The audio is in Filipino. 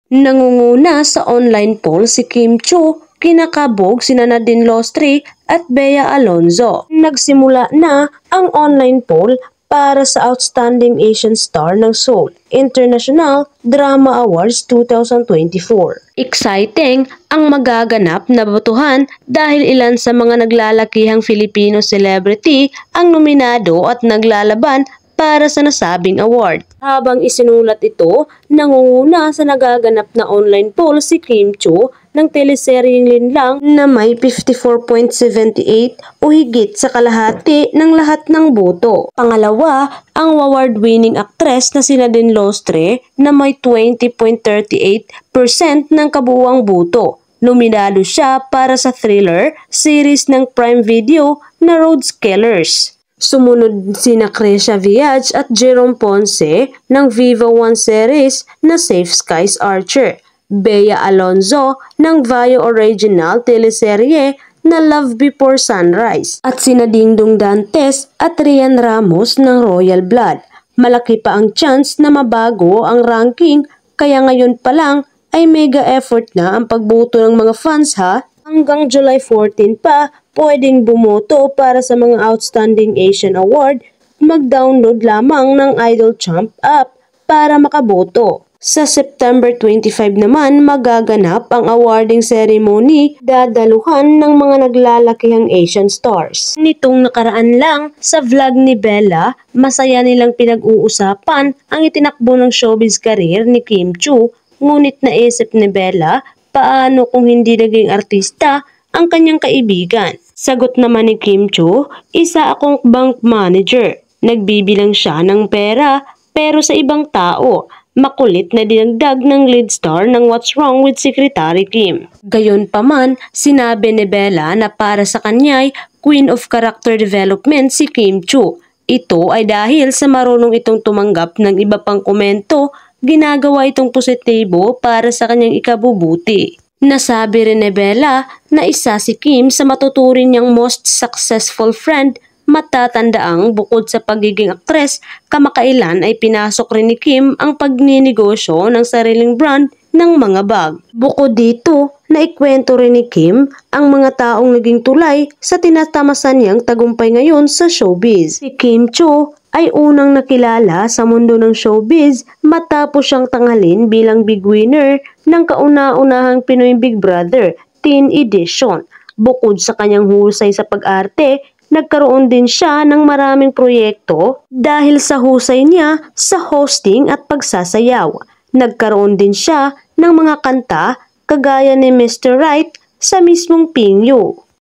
Nangunguna sa online poll si Kim Chiu, kinakabog sina Nadine Lostre at Bea Alonzo. Nagsimula na ang online poll para sa Outstanding Asian Star ng Seoul International Drama Awards 2024. Exciting ang magaganap na botohan dahil ilan sa mga naglalakihang Filipino celebrity ang nominado at naglalaban para sa nasabing award. Habang isinulat ito, nangunguna sa nagaganap na online poll si Kim Chiu ng teleseryeng Linlang na may 54.78 o higit sa kalahati ng lahat ng boto. Pangalawa, ang award-winning actress na si Nadine Lostre na may 20.38% ng kabuuang boto. Nominado siya para sa thriller series ng Prime Video na Road Killers. Sumunod sina Crescia Viaj at Jerome Ponce ng Viva One series na Safe Skies Archer, Bea Alonzo ng Vaio Original teleserye na Love Before Sunrise, at sina Dingdong Dantes at Rian Ramos ng Royal Blood. Malaki pa ang chance na mabago ang ranking, kaya ngayon pa lang ay mega effort na ang pagboto ng mga fans ha. Hanggang July 14 pa, pwedeng bumoto para sa mga Outstanding Asian Award. Mag-download lamang ng Idol Champ app para makaboto. Sa September 25 naman, magaganap ang awarding ceremony, dadaluhan ng mga naglalakihang Asian stars. Nitong nakaraan lang, sa vlog ni Bella, masaya nilang pinag-uusapan ang itinakbo ng showbiz career ni Kim Chiu, ngunit naisip ni Bella, paano kung hindi naging artista ang kanyang kaibigan? Sagot naman ni Kim Chiu, isa akong bank manager. Nagbibilang siya ng pera pero sa ibang tao. Makulit na dinagdag ng lead star ng What's Wrong with Secretary Kim. Gayunpaman, sinabi ni Bella na para sa kanya'y Queen of Character Development si Kim Chiu. Ito ay dahil sa marunong itong tumanggap ng iba pang komento. Ginagawa itong positibo para sa kanyang ikabubuti. Nasabi rin ni Bella na isa si Kim sa matuturing niyang most successful friend. Matatandaang bukod sa pagiging aktres, kamakailan ay pinasok rin ni Kim ang pagninegosyo ng sariling brand ng mga bag. Bukod dito, naikwento rin ni Kim ang mga taong naging tulay sa tinatamasan niyang tagumpay ngayon sa showbiz. Si Kim Chiu ay unang nakilala sa mundo ng showbiz matapos siyang tanghalin bilang big winner ng kauna-unahang Pinoy Big Brother Teen Edition. Bukod sa kanyang husay sa pag-arte, nagkaroon din siya ng maraming proyekto dahil sa husay niya sa hosting at pagsasayaw. Nagkaroon din siya ng mga kanta kagaya ni Mr. Right sa mismong Pingyu.